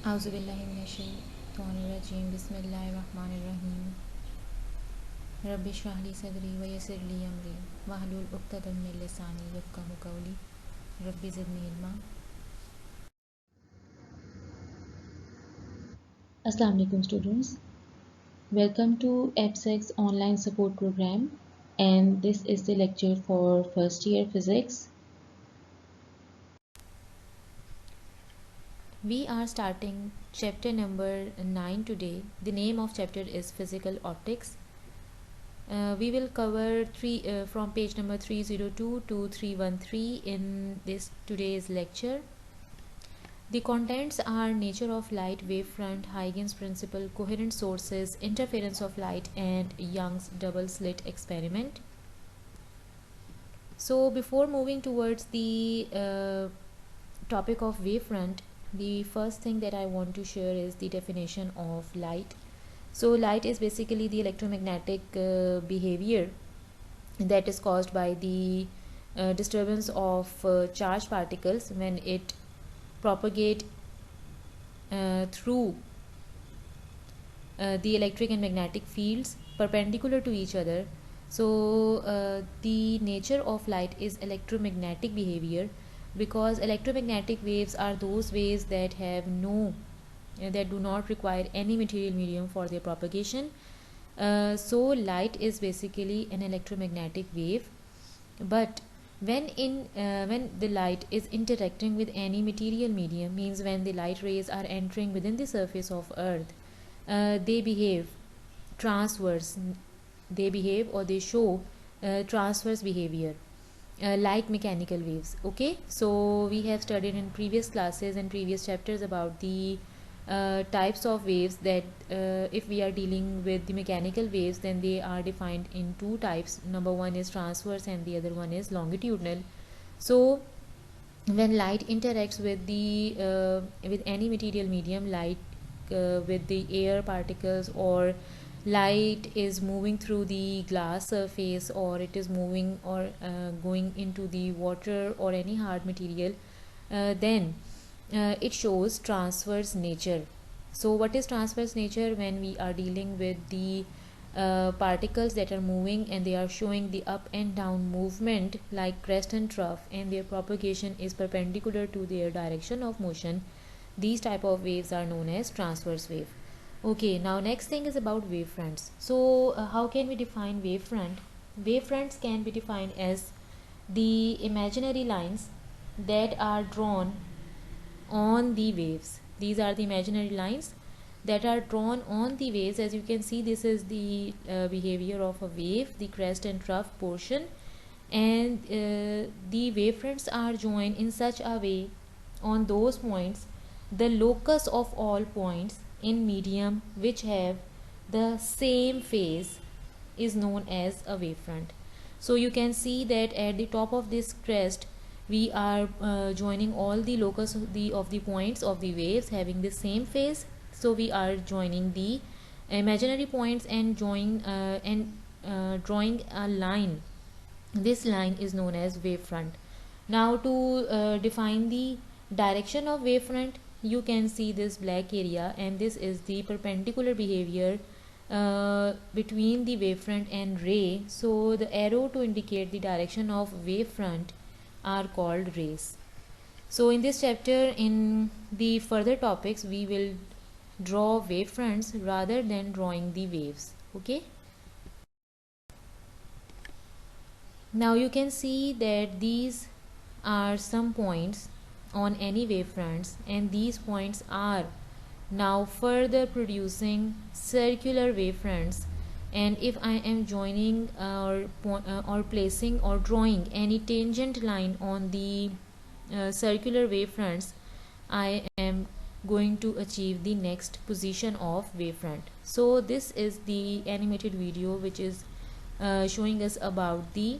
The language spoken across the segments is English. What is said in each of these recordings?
आउज़ुबिल्लाहिमिनश्शैतानिर्रजीम बिस्मिल्लाहिर्रहमानिर्रहीम रब्बि इश्रह ली सदरी व यस्सिर ली अमरी वहलुल उक़्दतम मिन लिसानी यफ़क़हू क़ौली rabbi ज़िदनी इल्मा। Assalamu alaikum students, welcome to EPSEX online support program, and this is the lecture for first year physics. We are starting chapter number 9 today. The name of chapter is physical optics. We will cover from page number 302 to 313 in this today's lecture. The contents are nature of light, wavefront, Huygens principle, coherent sources, interference of light, and Young's double slit experiment. So before moving towards the topic of wavefront, the first thing that I want to share is the definition of light. So light is basically the electromagnetic behavior that is caused by the disturbance of charged particles when it propagate through the electric and magnetic fields perpendicular to each other. So the nature of light is electromagnetic behavior, because electromagnetic waves are those waves that have no that do not require any material medium for their propagation. So light is basically an electromagnetic wave, but when the light is interacting with any material medium, means when the light rays are entering within the surface of earth, they behave transverse, they behave or they show transverse behavior, like mechanical waves. Okay, so we have studied in previous classes and previous chapters about the types of waves that if we are dealing with the mechanical waves, then they are defined in two types. Number one is transverse and the other one is longitudinal. So when light interacts with the with any material medium, light with the air particles, or light is moving through the glass surface, or it is moving or going into the water or any hard material, then it shows transverse nature. So what is transverse nature? When we are dealing with the particles that are moving and they are showing the up and down movement like crest and trough, and their propagation is perpendicular to their direction of motion, these type of waves are known as transverse wave. Okay, now next thing is about wavefronts. So how can we define wavefront? Wavefronts can be defined as the imaginary lines that are drawn on the waves. These are the imaginary lines that are drawn on the waves. As you can see, this is the behavior of a wave, the crest and trough portion, and the wavefronts are joined in such a way on those points, the locus of all points in medium which have the same phase is known as a wavefront. So you can see that at the top of this crest we are joining all the locus of the points of the waves having the same phase. So we are joining the imaginary points and drawing a line. This line is known as wavefront. Now to define the direction of wavefront, you can see this black area, and this is the perpendicular behavior between the wavefront and ray. So the arrow to indicate the direction of wavefront are called rays. So in this chapter, in the further topics, we will draw wavefronts rather than drawing the waves. Okay, now you can see that these are some points on any wavefronts, and these points are now further producing circular wavefronts. And if I am joining or placing or drawing any tangent line on the circular wavefronts, I am going to achieve the next position of wavefront. So this is the animated video which is showing us about the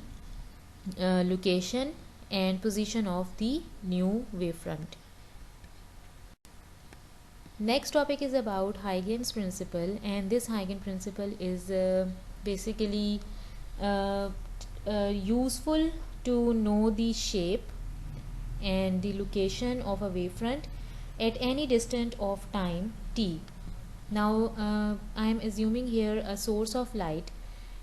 location and position of the new wavefront. Next topic is about Huygens principle, and this Huygens principle is basically useful to know the shape and the location of a wavefront. at any distance of time t. Now I am assuming here a source of light,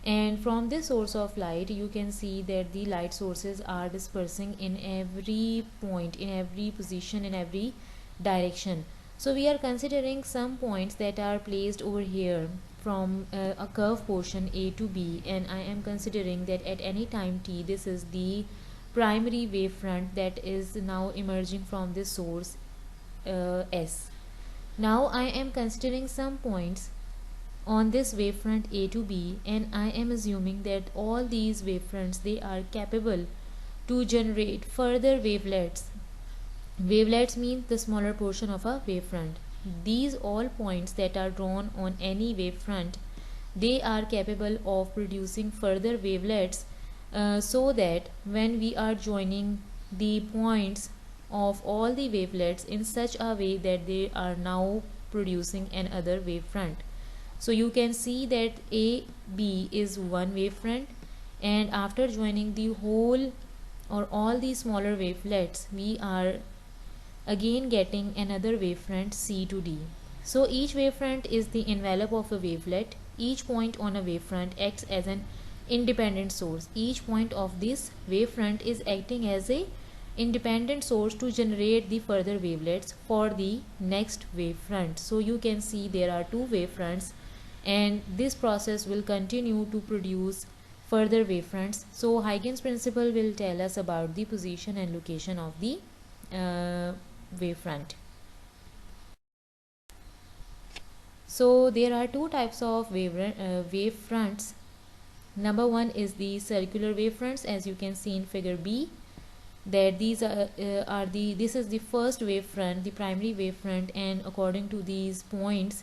and from this source of light you can see that the light sources are dispersing in every point, in every position, in every direction. So we are considering some points that are placed over here from a curved portion A to B, and I am considering that at any time t, this is the primary wavefront that is now emerging from this source S. Now I am considering some points on this wavefront A to B, and I am assuming that all these wavefronts, they are capable to generate further wavelets. Wavelets means the smaller portion of a wavefront. These all points that are drawn on any wavefront, they are capable of producing further wavelets, so that when we are joining the points of all the wavelets in such a way that they are now producing another wavefront. So you can see that AB is one wavefront, and after joining the whole or all the smaller wavelets, we are again getting another wavefront C to D. So each wavefront is the envelope of a wavelet. Each point on a wavefront acts as an independent source. Each point of this wavefront is acting as a independent source to generate the further wavelets for the next wavefront. So you can see there are two wavefronts, and this process will continue to produce further wavefronts. So Huygens principle will tell us about the position and location of the wavefront. So there are two types of wavefronts. Number one is the circular wavefronts, as you can see in figure B, that these are this is the first wavefront, the primary wavefront, and according to these points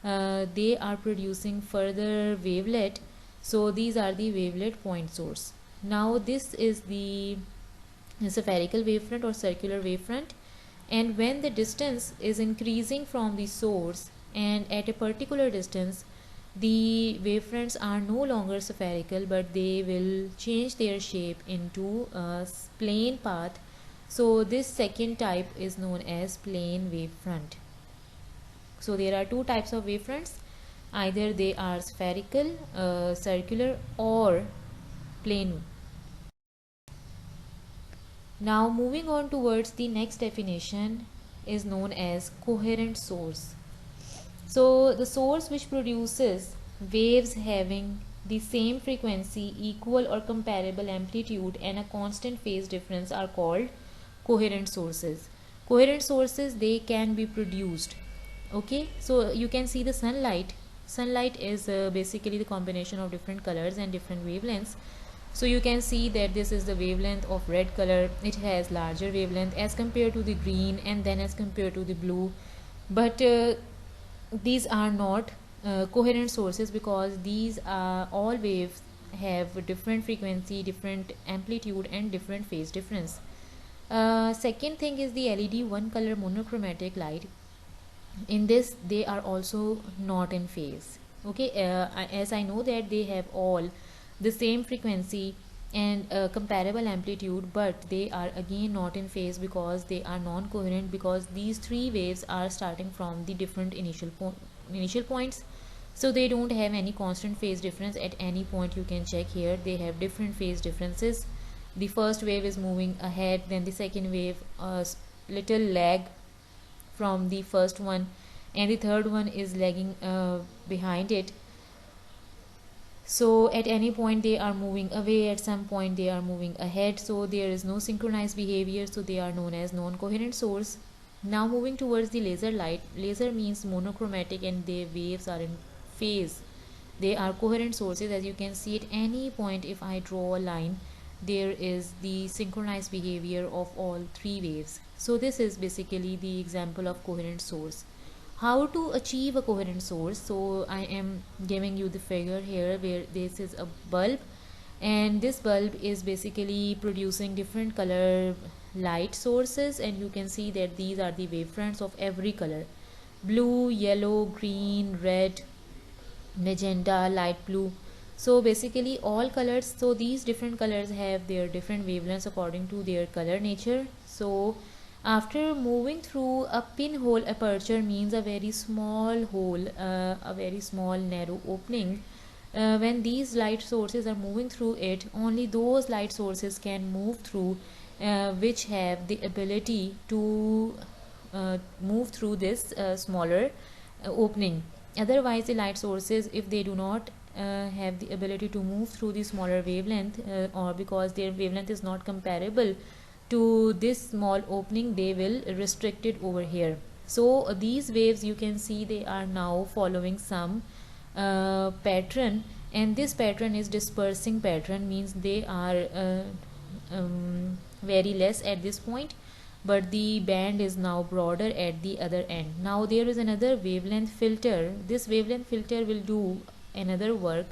they are producing further wavelet. So these are the wavelet point source. Now this is the spherical wavefront or circular wavefront, and when the distance is increasing from the source and at a particular distance, the wavefronts are no longer spherical, but they will change their shape into a plane path. So this second type is known as plane wavefront. So there are two types of wavefronts, either they are spherical, circular, or plane. Now moving on towards the next definition is known as coherent source. So the source which produces waves having the same frequency, equal or comparable amplitude, and a constant phase difference are called coherent sources. Coherent sources, they can be produced. Okay, so you can see the sunlight is basically the combination of different colors and different wavelengths. So you can see that this is the wavelength of red color. It has larger wavelength as compared to the green, and then as compared to the blue. But these are not coherent sources, because these all waves have different frequency, different amplitude, and different phase difference. Second thing is the LED one color monochromatic light. In this, they are also not in phase. Okay, as I know that they have all the same frequency and comparable amplitude, but they are again not in phase because they are non-coherent, because these three waves are starting from the different initial points. So they don't have any constant phase difference at any point. You can check here, they have different phase differences. The first wave is moving ahead, then the second wave little lag from the first one, and the third one is lagging behind it. So at any point they are moving away, at some point they are moving ahead, so there is no synchronized behavior, so they are known as non-coherent source. Now moving towards the laser light. Laser means monochromatic and their waves are in phase. They are coherent sources. As you can see, at any point if I draw a line, there is the synchronized behavior of all three waves. So this is basically the example of coherent source. How to achieve a coherent source? So I am giving you the figure here where this is a bulb, and this bulb is basically producing different color light sources, and you can see that these are the wavefronts of every color: blue, yellow, green, red, magenta, light blue. So basically all colors, so these different colors have their different wavelengths according to their color nature. So After moving through a pinhole aperture means a very small hole, a very small narrow opening. When these light sources are moving through it, only those light sources can move through which have the ability to move through this smaller opening. Otherwise, the light sources, if they do not have the ability to move through the smaller wavelength, or because their wavelength is not comparable to this small opening, they will restrict it over here. So these waves, you can see they are now following some pattern, and this pattern is dispersing pattern, means they are very less at this point, but the band is now broader at the other end. Now there is another wavelength filter. This wavelength filter will do another work,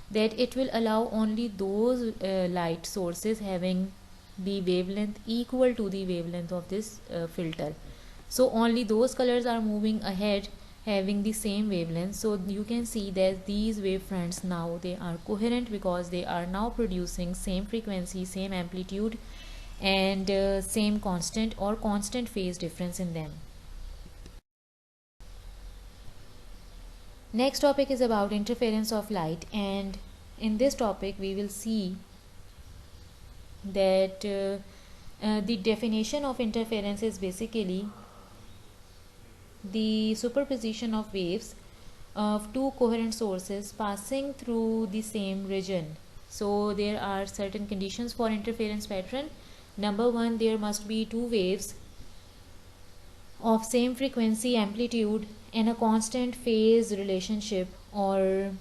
that it will allow only those light sources having the wavelength equal to the wavelength of this filter. So only those colors are moving ahead having the same wavelength. So you can see that these wave fronts now they are coherent, because they are now producing same frequency, same amplitude, and same constant or constant phase difference in them. Next topic is about interference of light, and in this topic we will see that the definition of interference is basically the superposition of waves of two coherent sources passing through the same region. So there are certain conditions for interference pattern. Number one, there must be two waves of same frequency, amplitude, and a constant phase relationship, or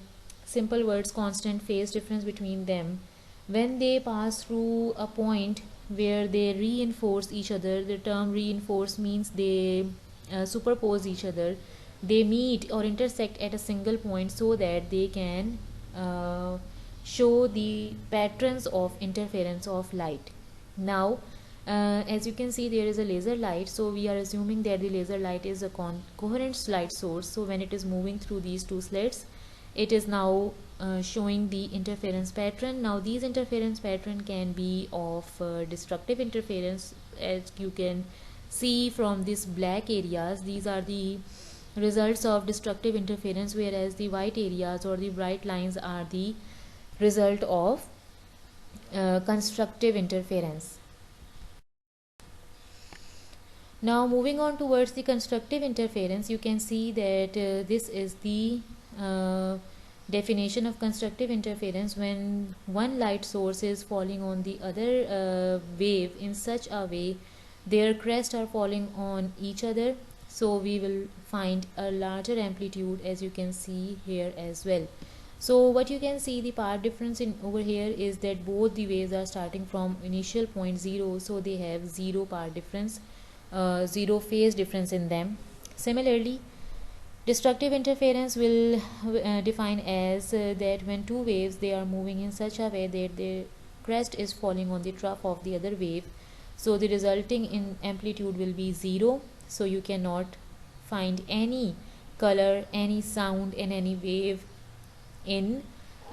simple words, constant phase difference between them. When they pass through a point where they reinforce each other, the term reinforce means they superpose each other, they meet or intersect at a single point so that they can show the patterns of interference of light. Now as you can see, there is a laser light, so we are assuming that the laser light is a coherent light source. So when it is moving through these two slits, it is now showing the interference pattern. Now these interference pattern can be of destructive interference, as you can see from these black areas. These are the results of destructive interference, whereas the white areas or the bright lines are the result of constructive interference. Now moving on towards the constructive interference, you can see that this is the definition of constructive interference: when one light source is falling on the other wave in such a way their crests are falling on each other, so we will find a larger amplitude, as you can see here as well. So what you can see, the part difference in over here is that both the waves are starting from initial point 0, so they have zero part difference, zero phase difference in them. Similarly, destructive interference will define as that when two waves they are moving in such a way that the crest is falling on the trough of the other wave, so the resulting in amplitude will be zero, so you cannot find any color, any sound in any wave in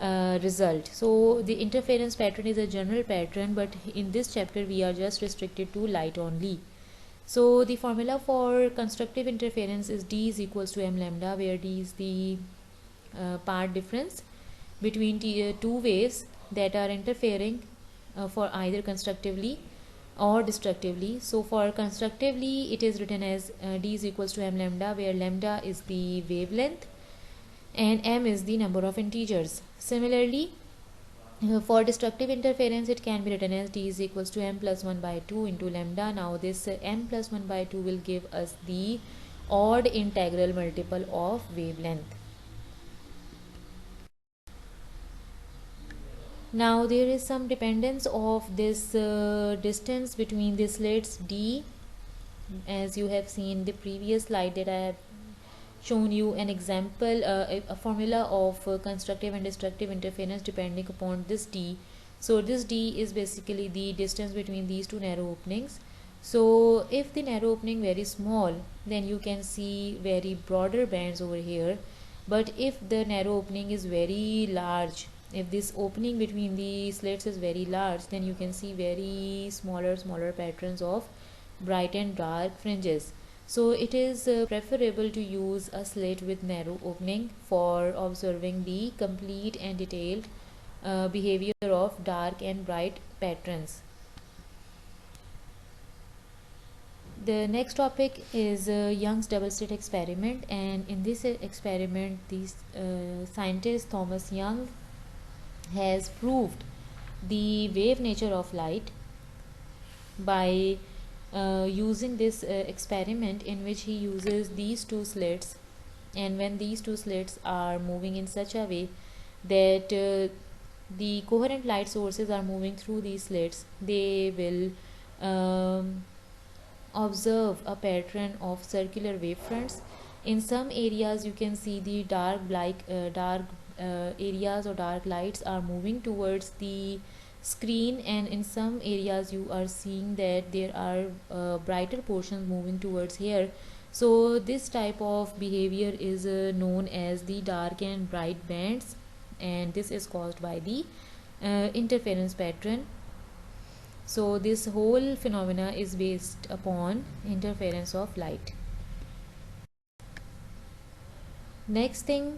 result. So the interference pattern is a general pattern, but in this chapter we are just restricted to light only. So the formula for constructive interference is D is equals to m lambda, where D is the part difference between two waves that are interfering for either constructively or destructively. So for constructively it is written as D is equals to m lambda, where lambda is the wavelength and m is the number of integers. Similarly, for destructive interference it can be written as D is equals to m plus 1 by 2 into lambda. Now this m plus 1 by 2 will give us the odd integral multiple of wavelength. Now there is some dependence of this distance between the slits D, as you have seen the previous slide that I have shown you an example, a formula of constructive and destructive interference depending upon this D. So this D is basically the distance between these two narrow openings. So if the narrow opening very small, then you can see very broader bands over here, but if the narrow opening is very large, if this opening between the slits is very large, then you can see very smaller patterns of bright and dark fringes. So it is preferable to use a slit with narrow opening for observing the complete and detailed behavior of dark and bright patterns. The next topic is Young's double slit experiment, and in this experiment, the scientist Thomas Young has proved the wave nature of light by using this experiment in which he uses these two slits, and when these two slits are moving in such a way that the coherent light sources are moving through these slits, they will observe a pattern of circular wavefronts. In some areas you can see the dark areas or dark lights are moving towards the screen, and in some areas you are seeing that there are brighter portions moving towards here. So this type of behavior is known as the dark and bright bands, and this is caused by the interference pattern. So this whole phenomena is based upon interference of light. Next thing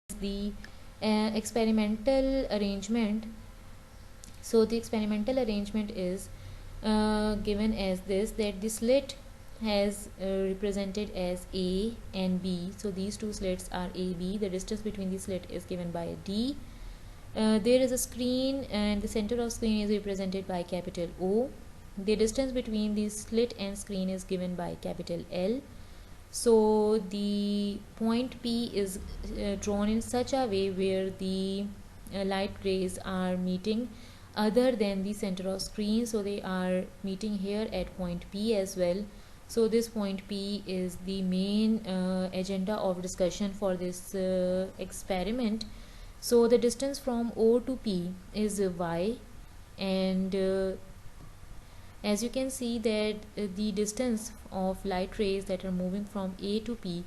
is the experimental arrangement. So the experimental arrangement is given as this, that the slit has represented as A and B. So these two slits are A, B. The distance between the slit is given by D. There is a screen, and the center of screen is represented by capital O. The distance between the slit and screen is given by capital L. So the point P is drawn in such a way where the light rays are meeting other than the center of screen, so they are meeting here at point P as well. So this point P is the main agenda of discussion for this experiment. So the distance from O to P is y, and as you can see that the distance of light rays that are moving from A to P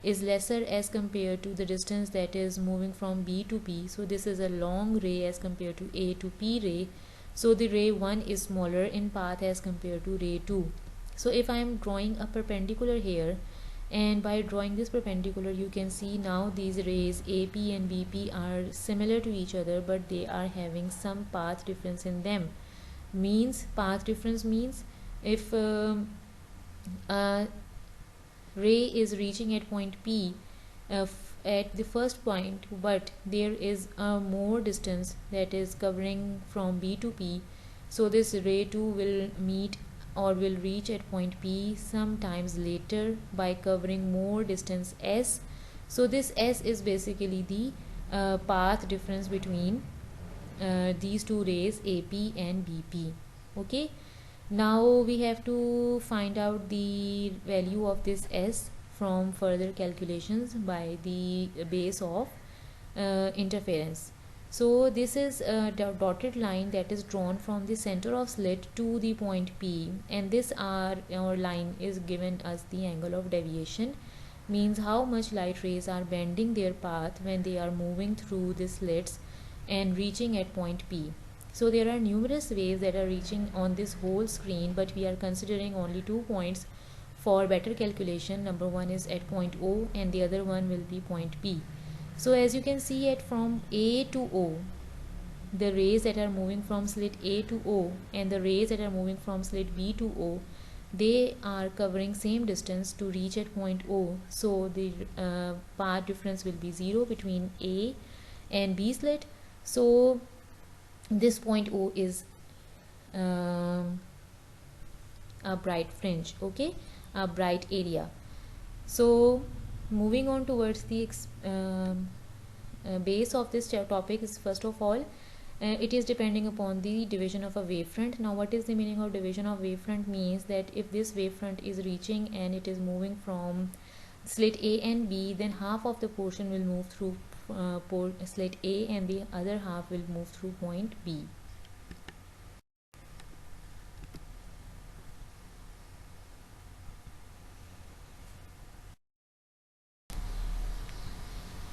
is lesser as compared to the distance that is moving from B to P. So this is a long ray as compared to A to P ray. So the ray 1 is smaller in path as compared to ray 2. So if I am drawing a perpendicular here, and by drawing this perpendicular you can see now these rays AP and BP are similar to each other, but they are having some path difference in them. Path difference means if a ray is reaching at point P at the first point, but there is a more distance that is covering from B to P, so this ray 2 will meet or will reach at point P sometimes later by covering more distance S. So this S is basically the path difference between these two rays AP and BP. Okay, now we have to find out the value of this S from further calculations by the base of interference. So this is a dotted line that is drawn from the center of slit to the point P, and this R or line is given as the angle of deviation, means how much light rays are bending their path when they are moving through the slits and reaching at point P. So there are numerous ways that are reaching on this whole screen, but we are considering only 2 points for better calculation. Number one is at point O and the other one will be point P. So as you can see, at from A to O, the rays that are moving from slit A to O and the rays that are moving from slit B to O, they are covering same distance to reach at point O. So the path difference will be 0 between A and B slit. So this point O is a bright fringe, okay, a bright area. So moving on towards the base of this topic is, first of all, it is depending upon the division of a wavefront. Now what is the meaning of division of wavefront? Means that if this wavefront is reaching and it is moving from slit A and B, then half of the portion will move through slit A and the other half will move through point B.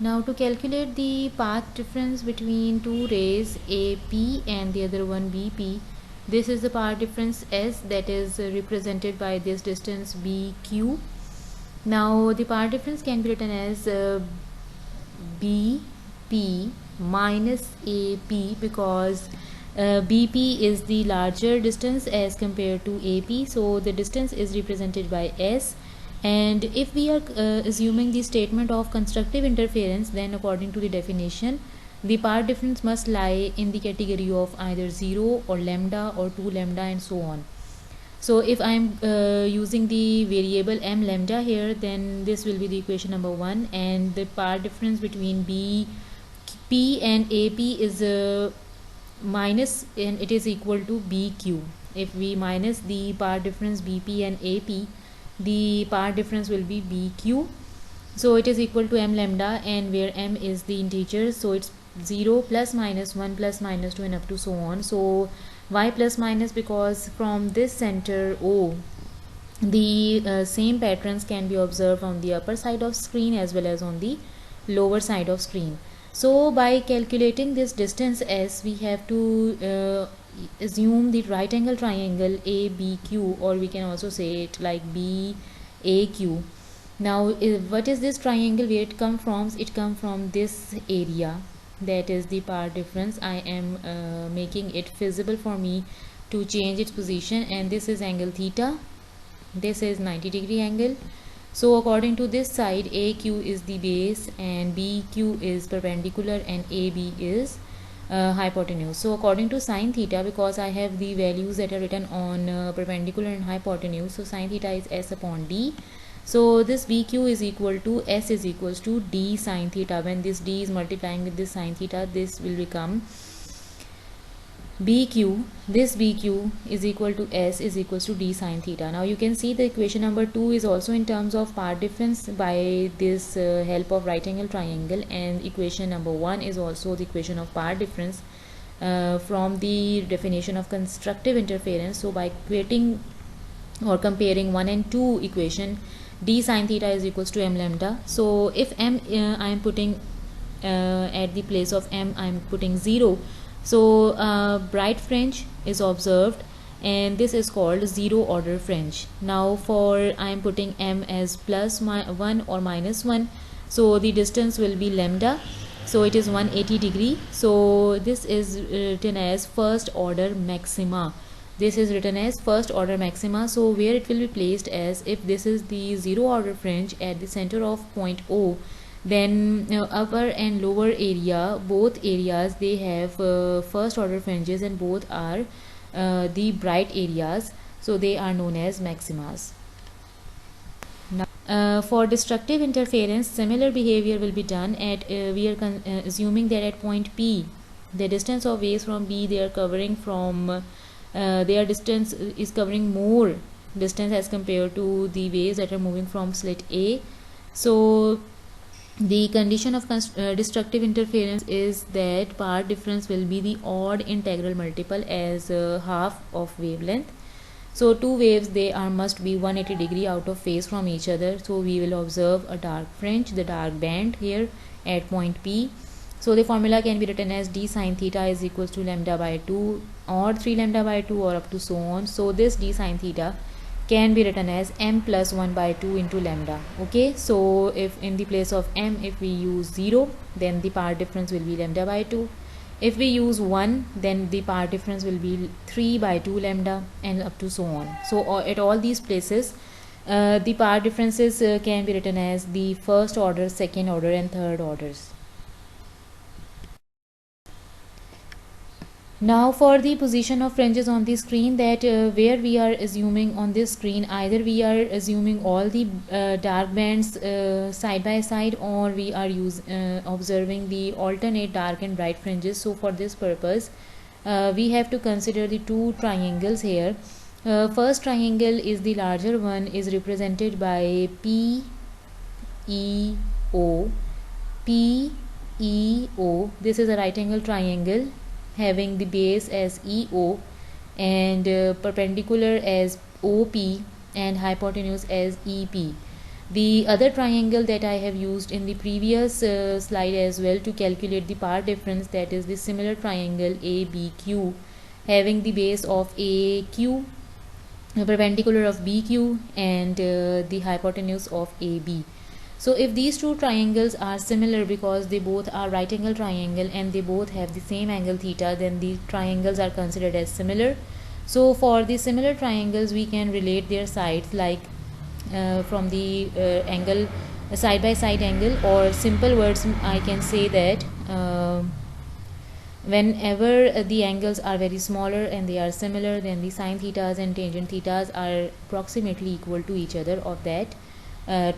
Now to calculate the path difference between two rays AP and the other one BP, This is the part difference S, that is represented by this distance BQ. Now the part difference can be written as BP minus AP, because BP is the larger distance as compared to AP, so the distance is represented by S. And if we are assuming the statement of constructive interference, then according to the definition, the part difference must lie in the category of either 0 or lambda or 2 lambda and so on. So if I am using the variable m lambda here, then this will be the equation number 1, and the part difference between P and AP is minus, and it is equal to BQ. If we minus the part difference BP and AP, the part difference will be BQ. So it is equal to m lambda, and where m is the integer, so it's 0 plus minus 1 plus minus 2 and up to so on. So why plus minus? Because from this center O, the same patterns can be observed on the upper side of screen as well as on the lower side of screen. So by calculating this distance S, we have to assume the right angle triangle ABQ, or we can also say it like BAQ. Now what is this triangle, where it come from? It come from this area, that is the part difference. I am making it feasible for me to change its position, and this is angle theta, this is 90-degree angle. So according to this side, AQ is the base and BQ is perpendicular and AB is hypotenuse. So according to sine theta, because I have the values that are written on perpendicular and hypotenuse, so sine theta is S upon D. So this BQ is equal to S is equals to D sine theta. When this D is multiplying with this sine theta, this will become BQ. This BQ is equal to S is equals to D sine theta. Now you can see the equation number 2 is also in terms of part difference by this help of right angle triangle, and equation number 1 is also the equation of part difference from the definition of constructive interference. So by creating or comparing 1 and 2 equation, D sine theta is equals to m lambda. So if m I am putting at the place of m I am putting 0, so bright fringe is observed, and this is called zero order fringe. Now for I am putting m as plus 1 or minus 1, so the distance will be lambda, so it is 180-degree. So this is written as first order maxima. This is written as first order maxima. So where it will be placed as, if this is the zero order fringe at the center of point O, then upper and lower area, both areas, they have first order fringes, and both are the bright areas, so they are known as maximas. Now for destructive interference, similar behavior will be done at we are assuming that at point P, the distance of waves from B, they are covering from their distance is covering more distance as compared to the waves that are moving from slit A. So the condition of destructive interference is that part difference will be the odd integral multiple as half of wavelength. So two waves, they are must be 180-degree out of phase from each other. So we will observe a dark fringe, the dark band here at point P. So the formula can be written as D sine theta is equals to lambda by 2 or 3 lambda by 2 or up to so on. So this D sine theta can be written as m plus 1 by 2 into lambda. Okay, so if in the place of m, if we use 0, then the part difference will be lambda by 2. If we use 1, then the part difference will be 3 by 2 lambda and up to so on. So at all these places, the part differences can be written as the first order, second order and third orders. Now for the position of fringes on the screen, that where we are assuming on this screen, either we are assuming all the dark bands side by side, or we are observing the alternate dark and bright fringes. So for this purpose, we have to consider the two triangles here. First triangle is the larger one, is represented by PEO. PEO. This is a right angle triangle having the base as EO and perpendicular as OP and hypotenuse as EP. The other triangle that I have used in the previous slide as well to calculate the part difference, that is the similar triangle ABQ, having the base of AQ, the perpendicular of BQ, and the hypotenuse of AB. So if these two triangles are similar because they both are right angle triangle and they both have the same angle theta, then the triangles are considered as similar. So for the similar triangles we can relate their sides like from the angle side by side angle, or simple words I can say that whenever the angles are very smaller and they are similar, then the sine thetas and tangent thetas are approximately equal to each other of that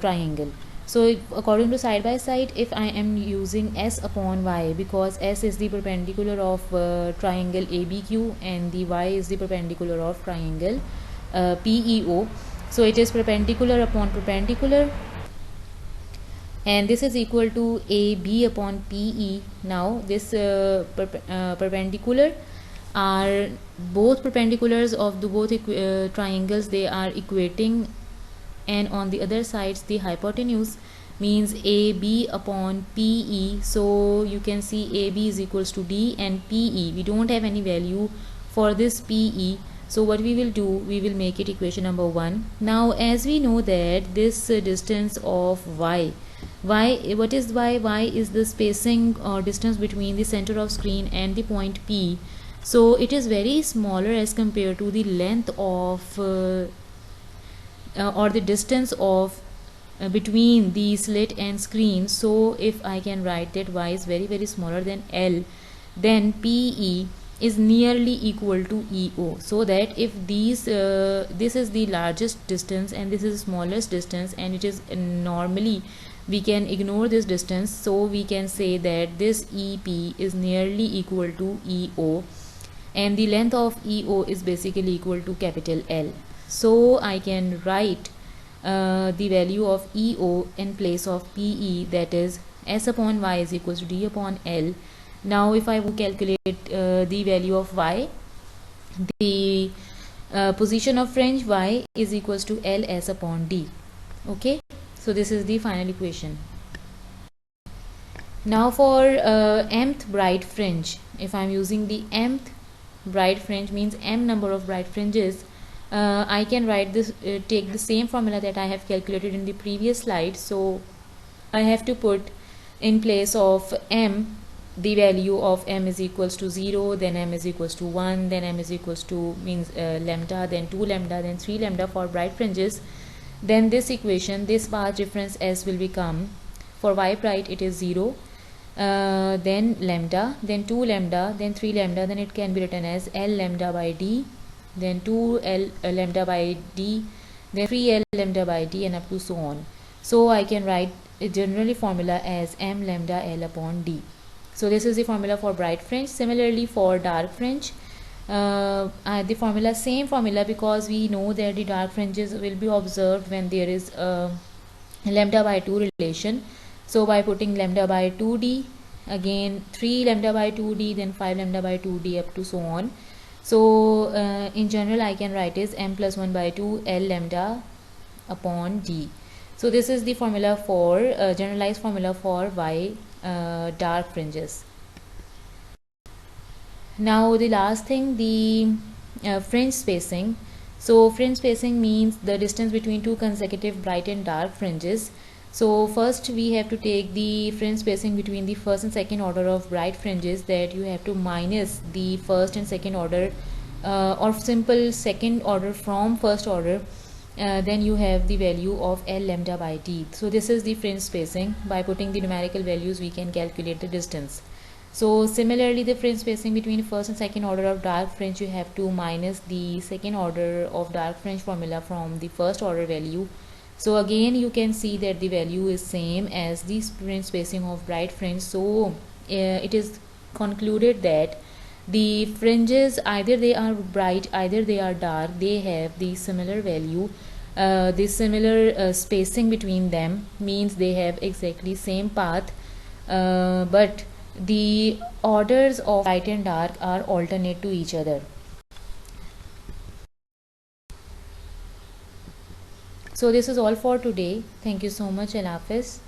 triangle. So according to side by side, if I am using s upon y, because s is the perpendicular of triangle ABQ and the y is the perpendicular of triangle PEO, so it is perpendicular upon perpendicular, and this is equal to AB upon PE. Now this perpendicular are both perpendiculars of the both triangles, they are equating, and on the other sides the hypotenuse means AB upon PE. So you can see AB is equals to D, and PE we don't have any value for this PE. So what we will do, we will make it equation number 1. Now as we know that this distance of y, what is y is the spacing or distance between the center of screen and the point P. So it is very smaller as compared to the length of or the distance of between the slit and screen. So if I can write that y is very smaller than L, then PE is nearly equal to EO. So that if these this is the largest distance and this is the smallest distance, and it is normally we can ignore this distance, so we can say that this EP is nearly equal to EO, and the length of EO is basically equal to capital L. So I can write the value of EO in place of PE, that is S upon Y is equals to D upon L. Now if I will calculate the value of Y, the position of fringe Y is equals to LS upon D. Okay, so this is the final equation. Now for mth bright fringe, if I am using the mth bright fringe, means m number of bright fringes, I can write this, take the same formula that I have calculated in the previous slide. So I have to put in place of m the value of m is equals to 0, then m is equals to 1, then m is equals to means lambda, then 2 lambda, then 3 lambda for bright fringes. Then this equation, this path difference s will become, for y bright it is 0, then lambda, then 2 lambda, then 3 lambda, then it can be written as L lambda by D, then 2 L lambda by D, then 3 L lambda by D, and up to so on. So I can write a generally formula as m lambda L upon D. So this is the formula for bright fringe. Similarly for dark fringe, the formula, same formula, because we know that the dark fringes will be observed when there is a lambda by 2 relation. So by putting lambda by 2D, again 3 lambda by 2D, then 5 lambda by 2D, up to so on. So in general I can write is m plus 1 by 2 L lambda upon D. So this is the formula for generalized formula for Y dark fringes. Now the last thing, the fringe spacing. So fringe spacing means the distance between two consecutive bright and dark fringes. So first we have to take the fringe spacing between the first and second order of bright fringes, that you have to minus the first and second order or simple second order from first order, then you have the value of L lambda by D. So this is the fringe spacing. By putting the numerical values we can calculate the distance. So similarly the fringe spacing between first and second order of dark fringe, you have to minus the second order of dark fringe formula from the first order value. So again you can see that the value is same as the fringe spacing of bright fringe. So it is concluded that the fringes, either they are bright, either they are dark, they have the similar value. The similar spacing between them means they have exactly same path, but the orders of light and dark are alternate to each other. So this is all for today. Thank you so much. Allah Hafiz.